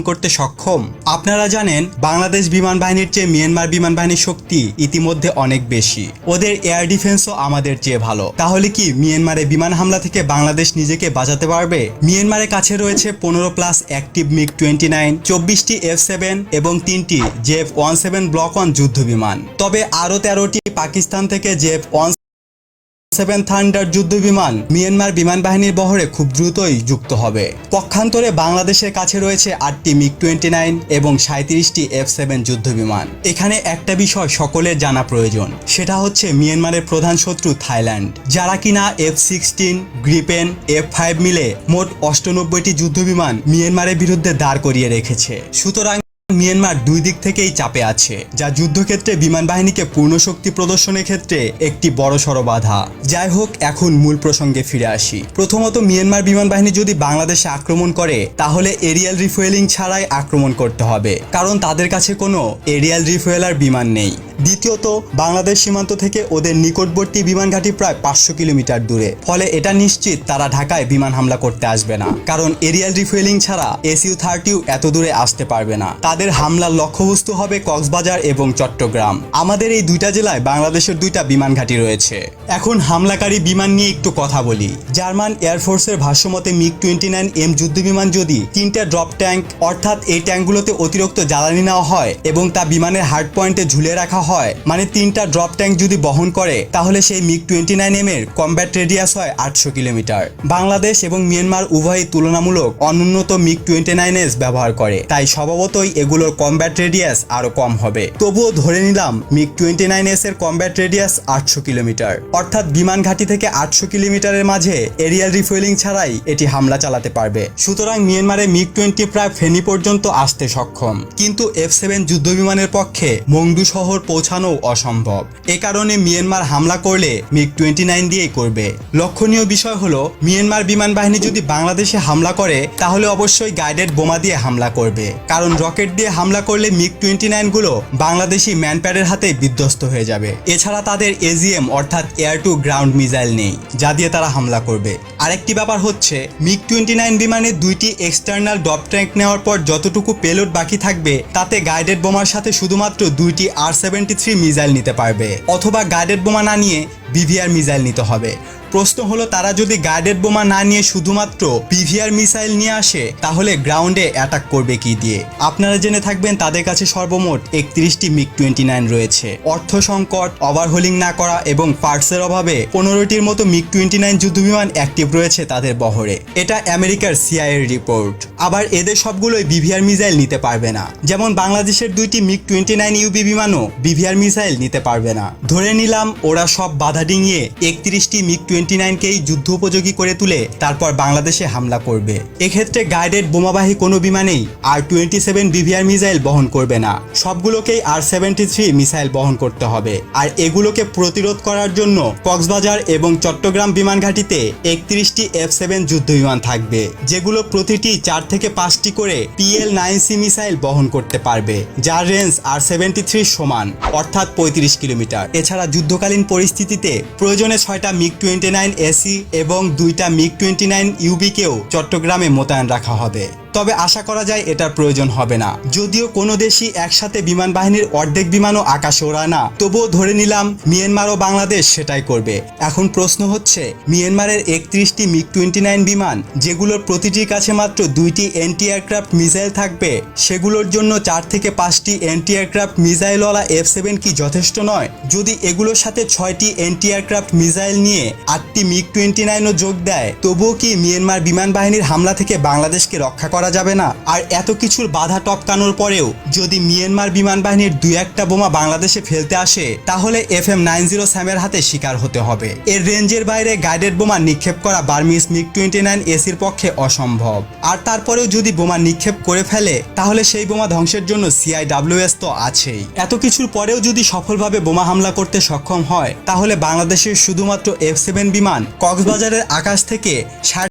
করতে সক্ষম? আপনারা জানেন বাংলাদেশ বিমান বাহিনীর চেয়ে মিয়ানমার বিমান বাহিনীর শক্তি ইতিমধ্যে অনেক বেশি। ওদের এয়ার ডিফেন্সও আমাদের চেয়ে ভালো। তাহলে কি মিয়ানমারে বিমান হামলা থেকে বাংলাদেশ নিজেকে বাঁচাতে পারবে? মিয়ানমারের কাছে রয়েছে 15+ অ্যাক্টিভ মিগ-29, 24টি F-7 এবং 3টি JF-17 ব্লক 1 যুদ্ধ বিমান। তবে আরও 13টি পাকিস্তান থেকে JF-17 থান্ডার যুদ্ধ বিমান মিয়ানমার বিমান বাহিনীর বহরে খুব দ্রুতই যুক্ত হবে। পক্ষান্তরে বাংলাদেশের কাছে রয়েছে 8টি মিগ-29 এবং 37টি F-7 যুদ্ধ বিমান। এখানে একটা বিষয় সকলের জানা প্রয়োজন, সেটা হচ্ছে মিয়ানমারের প্রধান শত্রু থাইল্যান্ড, যারা কিনা F-16, গ্রিপেন, F-5 মিলে মোট 98টি যুদ্ধ বিমান মিয়ানমারের বিরুদ্ধে দাঁড় করিয়ে রেখেছে। সুতরাং মিয়ানমার দুই দিক থেকেই চাপে আছে, যা যুদ্ধক্ষেত্রে বিমান বাহিনীকে পূর্ণ শক্তি প্রদর্শনের ক্ষেত্রে একটি বড়সড় বাধা। যাই হোক, এখন মূল প্রসঙ্গে ফিরে আসি। প্রথমত, মিয়ানমার বিমান বাহিনী যদি বাংলাদেশে আক্রমণ করে তাহলে এরিয়াল রিফুয়েলিং ছাড়াই আক্রমণ করতে হবে, কারণ তাদের কাছে কোনো এরিয়াল রিফুয়েলার বিমান নেই। দ্বিতীয়ত, বাংলাদেশ সীমান্ত থেকে ওদের নিকটবর্তী বিমান ঘাঁটি প্রায় 500 কিলোমিটার দূরে, ফলে এটা নিশ্চিত তারা ঢাকায় বিমান হামলা করতে আসবে না, কারণ এরিয়াল রিফুয়েলিং ছাড়া SU-30 এত দূরে আসতে পারবে না। তাদের হামলার লক্ষ্যবস্তু হবে কক্সবাজার এবং চট্টগ্রাম। আমাদের এই দুইটা জেলায় বাংলাদেশের দুইটা বিমান ঘাঁটি রয়েছে। এখন হামলাকারী বিমান নিয়ে একটু কথা বলি। জার্মান এয়ারফোর্সের ভাষ্যমতে মিগ-29M যুদ্ধ বিমান যদি 3টা ড্রপ ট্যাঙ্ক, অর্থাৎ এই ট্যাঙ্কগুলোতে অতিরিক্ত জ্বালানি নেওয়া হয় এবং তা বিমানের হার্ড পয়েন্টে ঝুলে রাখা হয়, মানে 3টা ড্রপ ট্যাঙ্ক যদি বহন করে, তাহলে সেই মিগ-29M এর কমব্যাট রেডিয়াস হয় 800 কিলোমিটার। বাংলাদেশ এবং মিয়ানমার উভয়ই তুলনামূলক অনুন্নত মিগ-29S ব্যবহার করে, তাই স্বভাবতই এগুলোর কমব্যাট রেডিয়াস আরো কম হবে। তবুও ধরে নিলাম মিগ-29S এর কমব্যাট রেডিয়াস 800 কিলোমিটার, অর্থাৎ বিমান ঘাঁটি থেকে 800 কিলোমিটারের মাঝে এরিয়াল রিফুয়েলিং ছাড়াই এটি হামলা চালাতে পারবে। সুতরাং মিয়ানমারে মিগ-20 প্রায় ফেনী পর্যন্ত আসতে সক্ষম, কিন্তু F-7 যুদ্ধ বিমানের পক্ষে মংডু শহর পৌঁছানো অসম্ভব। এ কারণে মিয়ানমার হামলা করলে মিগ-29 দিয়েই করবে। লক্ষণীয় বিষয় হলো, মিয়ানমার বিমান বাহিনী যদি বাংলাদেশে হামলা করে তাহলে অবশ্যই গাইডেড বোমা দিয়ে হামলা করবে, কারণ রকেট দিয়ে হামলা করলে মিগ-29 গুলো বাংলাদেশি ম্যানপ্যাডের হাতে বিধ্বস্ত হয়ে যাবে। এছাড়া তাদের AGM অর্থাৎ এয়ার টু গ্রাউন্ড মিসাইল নেই, যা দিয়ে তারা হামলা করবে। আরেকটি ব্যাপার হচ্ছে, মিগ-29 বিমানের 2টি এক্সটার্নাল ড্রপ ট্যাঙ্ক নেওয়ার পর যতটুকু পেলোড বাকি থাকবে, তাতে গাইডেড বোমার সাথে শুধুমাত্র 2টি R-73 মিসাইল নিতে পারবে, অথবা গাইডেড বোমা না নিয়ে BVR মিসাইল নিতে হবে। প্রশ্ন হলো, তারা যদি গাইডেড বোমা না নিয়ে শুধুমাত্র BVR মিসাইল নিয়ে আসে, তাহলে গ্রাউন্ডে অ্যাটাক করবে কি দিয়ে? আপনারা জেনে থাকবেন তাদের কাছে সর্বমোট 31টি মিগ-29 রয়েছে। অর্থ সংকট, ওভারহোলিং না করা এবং পার্টসের অভাবে 15টির মতো মিগ-29 যুদ্ধবিমান অ্যাক্টিভ রয়েছে তাদের বহরে। এটা আমেরিকার CIA এর রিপোর্ট। আবার এদের সবগুলোই BVR মিসাইল নিতে পারবে না, যেমন বাংলাদেশের 2টি মিগ-29 UB বিমানও BVR মিসাইল নিতে পারবে না। ধরে নিলাম ওরা সব বাধা ডিঙিয়ে 31টি মিগ-29কেই যুদ্ধ উপযোগী করে তুলে তারপর বাংলাদেশে হামলা করবে। এক্ষেত্রে গাইডেড বোমাবাহী কোনো বিমানেই R-27 BVR মিসাইল বহন করবে না, সবগুলোকেই R-73 মিসাইল বহন করতে হবে। আর এগুলোকে প্রতিরোধ করার জন্য কক্সবাজার এবং চট্টগ্রাম বিমান ঘাঁটিতে 31টি F-7 যুদ্ধ বিমান থাকবে, যেগুলো প্রতিটি 4 থেকে 5টি করে PL-9C মিসাইল বহন করতে পারবে, যার রেঞ্জ R-73 সমান, অর্থাৎ 35 কিলোমিটার। এছাড়া যুদ্ধকালীন পরিস্থিতিতে প্রয়োজনে 6টা মিগ-29 AC এবং 2টা মিগ-29 UB কেও চট্টগ্রামে মোতায়েন রাখা হবে। তবে আশা করা যায় এটার প্রয়োজন হবে না। যদিও কোনো দেশই একসাথে বিমান বাহিনীর অর্ধেক বিমানও আকাশে ওড়ায় না, তবুও ধরে নিলাম মিয়ানমার ও বাংলাদেশ সেটাই করবে। এখন প্রশ্ন হচ্ছে, মিয়ানমারের 31টি মিগ-29 বিমান, যেগুলোর প্রতিটির কাছে মাত্র 2টি অ্যান্টি এয়ারক্রাফট মিসাইল থাকবে, সেগুলোর জন্য 4 থেকে 5টি অ্যান্টি এয়ারক্রাফট মিসাইলওয়ালা F-7 কি যথেষ্ট নয়? যদি এগুলোর সাথে 6টি অ্যান্টি এয়ারক্রাফট মিসাইল নিয়ে 8টি মিগ-29ও যোগ দেয়, তবুও কি মিয়ানমার বিমান বাহিনীর হামলা থেকে বাংলাদেশকে রক্ষা করা যাবে না? আর এত কিছুর বাধা টপকানোর পরেও যদি মিয়ানমার বিমান বাহিনীর 2-1টা বোমা বাংলাদেশে ফেলতে আসে, তাহলে FM-90 স্যামের হাতে শিকার হতে হবে। এর রেঞ্জের বাইরে গাইডেড বোমা নিক্ষেপ করা বার্মিজ মিগ-29 ACর পক্ষে অসম্ভব। আর তারপরেও যদি বোমা নিক্ষেপ করে ফেলে, তাহলে সেই বোমা ধ্বংসের জন্য CIWS তো আছেই। এত কিছুর পরেও যদি সফলভাবে বোমা হামলা করতে সক্ষম হয়, তাহলে বাংলাদেশের শুধুমাত্র F-7 বিমান কক্সবাজারের আকাশ থেকে